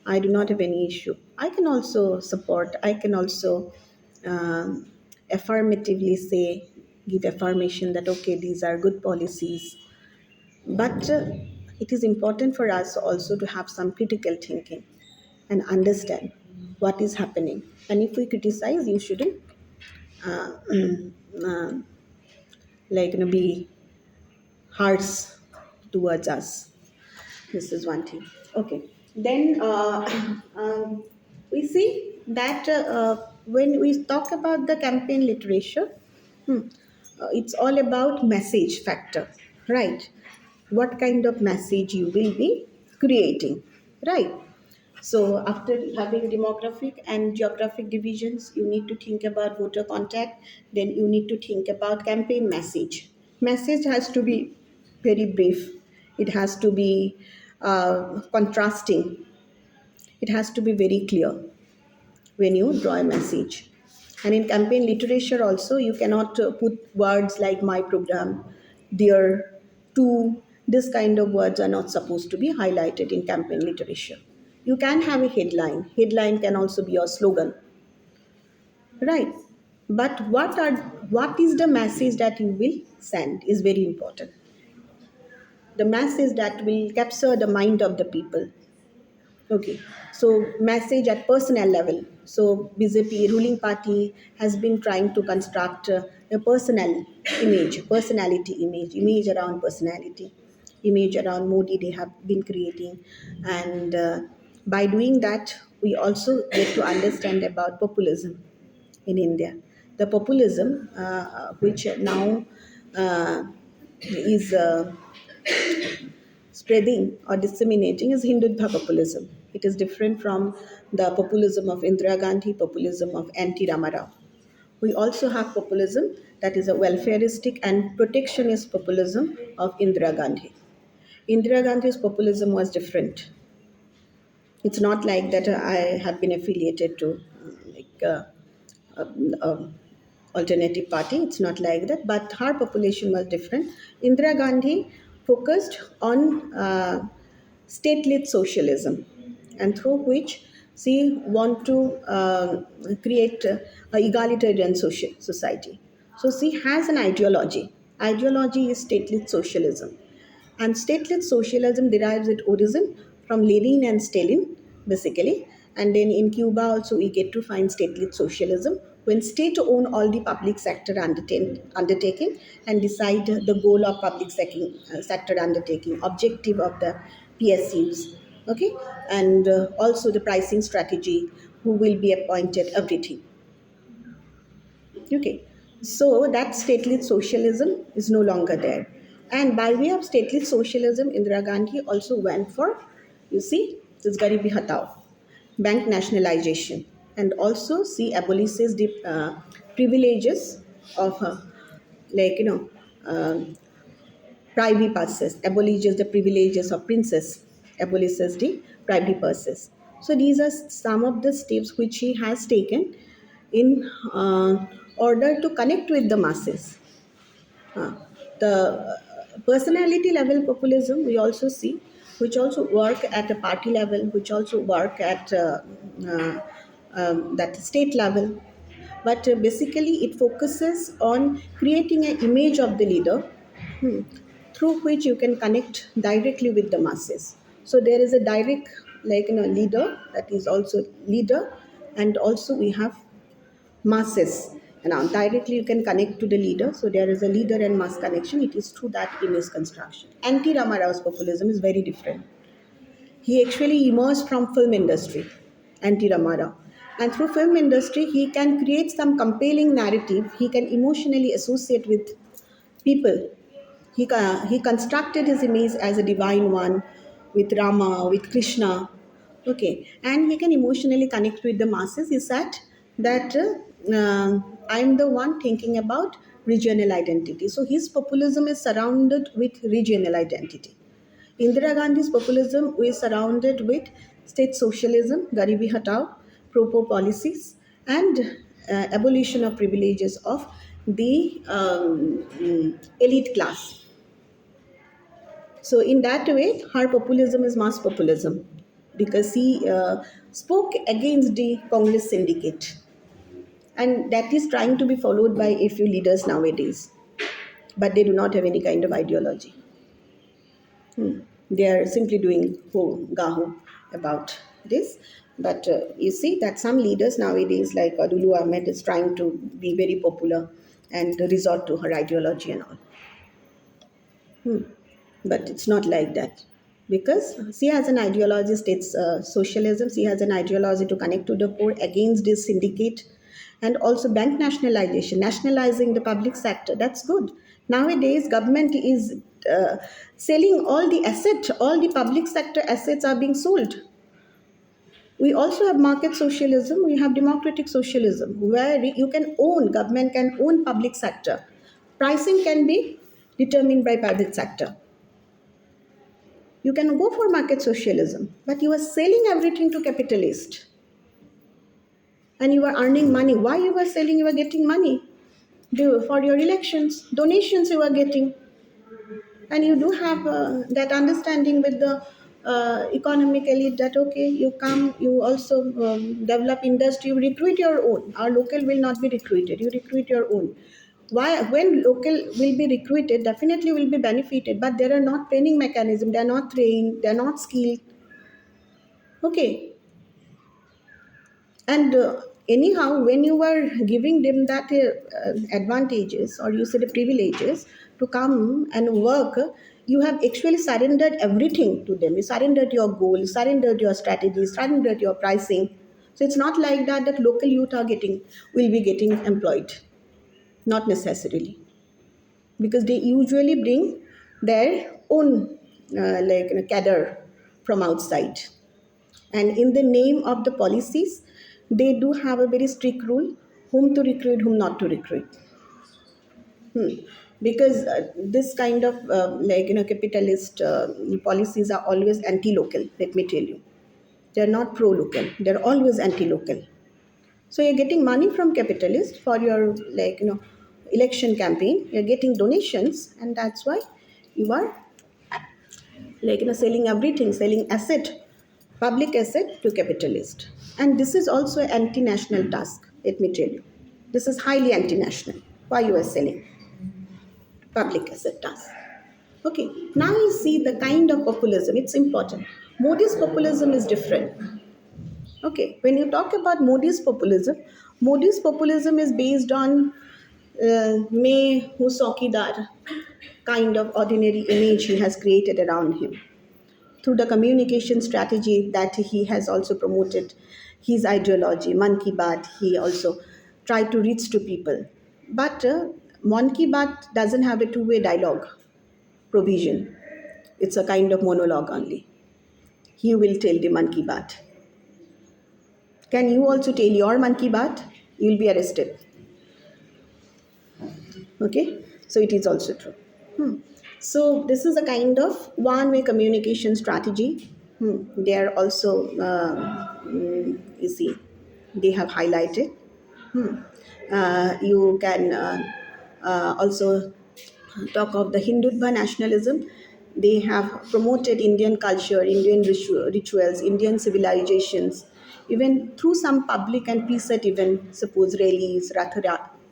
S1: I do not have any issue. I can also support, I can also um, affirmatively say, give affirmation that, okay, these are good policies. But it is important for us also to have some critical thinking and understand what is happening. And if we criticize, you shouldn't uh, uh, be harsh towards us. This is one thing. Okay. Then we see that when we talk about the campaign literature, it's all about message factor, right? What kind of message you will be creating, right? So after having demographic and geographic divisions, you need to think about voter contact. Then you need to think about campaign message. Message has to be very brief. It has to be contrasting. It has to be very clear when you draw a message. And in campaign literature also, you cannot put words like my program, dear, to, this kind of words are not supposed to be highlighted in campaign literature. You can have a headline. Headline can also be your slogan, right? But what is the message that you will send is very important. The message that will capture the mind of the people. Okay, so message at personal level. So BJP ruling party has been trying to construct a personal image, personality image, image around personality, image around Modi. They have been creating, and by doing that, we also get to understand about populism in India. The populism, which now is spreading or disseminating is Hindutva populism. It is different from the populism of Indira Gandhi, populism of anti Ramarao. We also have populism that is a welfareistic and protectionist populism of Indira Gandhi. Indira Gandhi's populism was different. It's not like that I have been affiliated to like um, alternative party. It's not like that. But her population was different. Indira Gandhi focused on state-led socialism, and through which she want to create a egalitarian social society. So she has an ideology. Ideology is state-led socialism. And stateless socialism derives its origin from Lenin and Stalin, basically. And then in Cuba also we get to find stateless socialism when state own all the public sector undertaking and decide the goal of sector undertaking, objective of the PSUs, okay, and also the pricing strategy, who will be appointed, everything. Okay, so that stateless socialism is no longer there. And by way of stateless socialism, Indira Gandhi also went for, you see, this Garibi Hatao, bank nationalization, and also she abolishes the privileges of, privy purses, abolishes the privileges of princess, abolishes the privy purses. So these are some of the steps which he has taken in order to connect with the masses. Uh, the personality level populism we also see, which also work at a party level, which also work at that state level. But basically, it focuses on creating an image of the leader, hmm, through which you can connect directly with the masses. So there is a direct, leader that is also leader, and also we have masses. Now, directly you can connect to the leader. So there is a leader and mass connection. It is through that image construction. Anti Ramarao's populism is very different. He actually emerged from film industry, anti Ramarao. And through film industry, he can create some compelling narrative. He can emotionally associate with people. He constructed his image as a divine one with Rama, with Krishna. Okay, and he can emotionally connect with the masses. Is that I'm the one thinking about regional identity. So his populism is surrounded with regional identity. Indira Gandhi's populism was surrounded with state socialism, Garibi Hatao, pro policies, and abolition of privileges of the elite class. So in that way, her populism is mass populism, because he spoke against the Congress syndicate, and that is trying to be followed by a few leaders nowadays, but they do not have any kind of ideology. They are simply doing ho gaho about this. But you see that some leaders nowadays, like Adulu Ahmed, is trying to be very popular and resort to her ideology and all. But it's not like that, because she has an ideologist, it's socialism. She has an ideology to connect to the poor against this syndicate, and also bank nationalization, nationalizing the public sector. That's good. Nowadays government is uh, selling all the asset, all the public sector assets are being sold. We also have market socialism, we have democratic socialism, where you can own, government can own public sector, pricing can be determined by private sector. You can go for market socialism, but you are selling everything to capitalist and you are earning money. Why you are selling? You are getting money for your elections, donations you are getting, and you do have that understanding with the economic elite that okay, you come, you also develop industry, you recruit your own. Our local will not be recruited. You recruit your own. Why? When local will be recruited, definitely will be benefited, but there are not training mechanism. They are not trained. They are not skilled. Okay, and anyhow, when you were giving them that advantages, or you say the privileges to come and work, you have actually surrendered everything to them. You surrendered your goals, surrendered your strategies, surrendered your pricing. So it's not like that that local youth are getting, will be getting employed. Not necessarily, because they usually bring their own cadre from outside. And in the name of the policies, they do have a very strict rule whom to recruit, whom not to recruit. Because this kind of capitalist policies are always anti-local. Let me tell you, they're not pro-local. They're always anti-local. So you're getting money from capitalists for your election campaign. You're getting donations, and that's why you are selling everything, selling asset, public asset to capitalist. And this is also an anti-national task, let me tell you. This is highly anti-national. Why you are selling public asset task? Okay, now you see the kind of populism. It's important. Modi's populism is different. Okay, when you talk about Modi's populism is based on May Husokidar kind of ordinary image he has created around him. Through the communication strategy that he has also promoted his ideology, Man Ki Baat, he also tried to reach to people. But Man Ki Baat doesn't have a two-way dialogue provision. It's a kind of monologue only. He will tell the Man Ki Baat. Can you also tell your Man Ki Baat? You will be arrested. Okay, so it is also true. So this is a kind of one-way communication strategy. They are also, you see, they have highlighted. You can also talk of the Hindutva nationalism. They have promoted Indian culture, Indian rituals, Indian civilizations, even through some public and preset events, suppose rallies,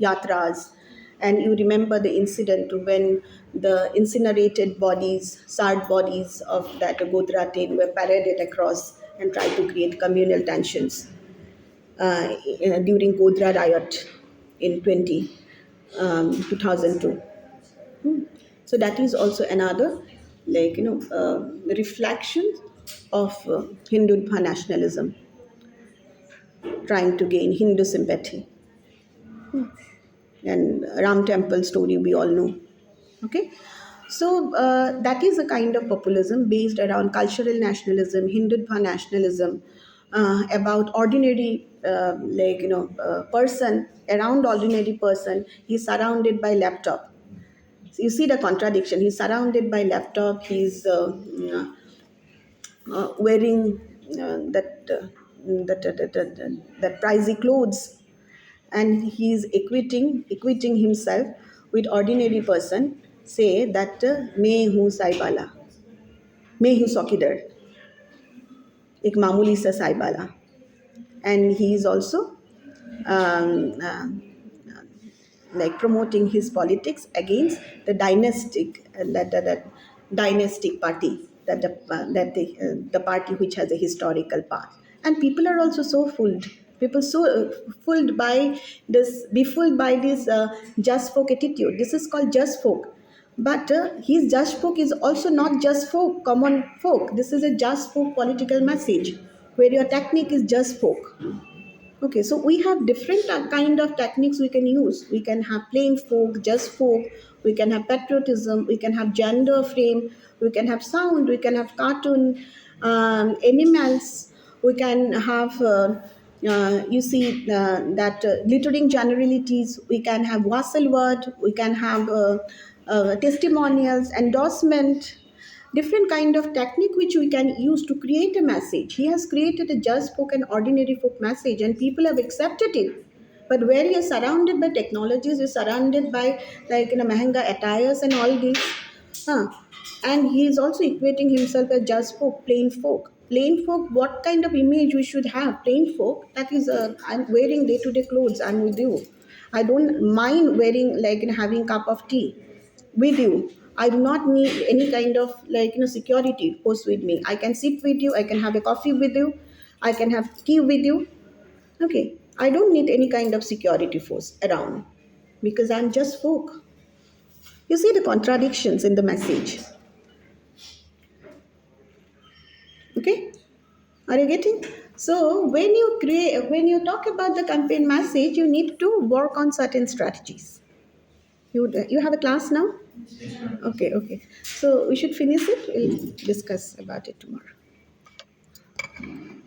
S1: yatras. And you remember the incident when the incinerated bodies, sad bodies of that Godhra train were paraded across and tried to create communal tensions during Godhra riot in 2002. So that is also another reflection of Hindu nationalism, trying to gain Hindu sympathy. And Ram Temple story we all know. Okay, so that is a kind of populism based around cultural nationalism, Hindutva nationalism, about ordinary person, around ordinary person. He's surrounded by laptop. So you see the contradiction. He's surrounded by laptop. He's wearing that pricey clothes, and he's equating himself with ordinary person. Say that मैं हूँ साई बाला. मैं हूँ चौकीदार एक मामूली सा साइबाला and he is also um, uh, like promoting his politics against the that dynastic party the party which has a historical past, and people are also so fooled. People so fooled by this, be fooled by this just folk attitude. This is called just folk, but his just folk is also not just folk, common folk. This is a just folk political message where your technique is just folk. Okay, so we have different kind of techniques we can use. We can have plain folk, just folk. We can have patriotism. We can have gender frame. We can have sound. We can have cartoon, animals. We can have, you see, that littering generalities. We can have wassail word. We can have testimonials, endorsement, different kind of technique which we can use to create a message. He has created a just spoken ordinary folk message and people have accepted it. But where you're surrounded by technologies, you're surrounded by like mahanga attires and all this, huh? And he is also equating himself as just folk, plain folk. Plain folk, what kind of image we should have? Plain folk, that is, I'm wearing day to day clothes, I'm with you. I don't mind wearing like having cup of tea with you. I do not need any kind of like security post with me. I can sit with you. I can have a coffee with you. I can have tea with you. Okay. I don't need any kind of security force around because I'm just folk. You see the contradictions in the message. Okay. Are you getting? So when you talk about the campaign message, you need to work on certain strategies. You have a class now? Okay, okay. So we should finish it. We'll discuss about it tomorrow.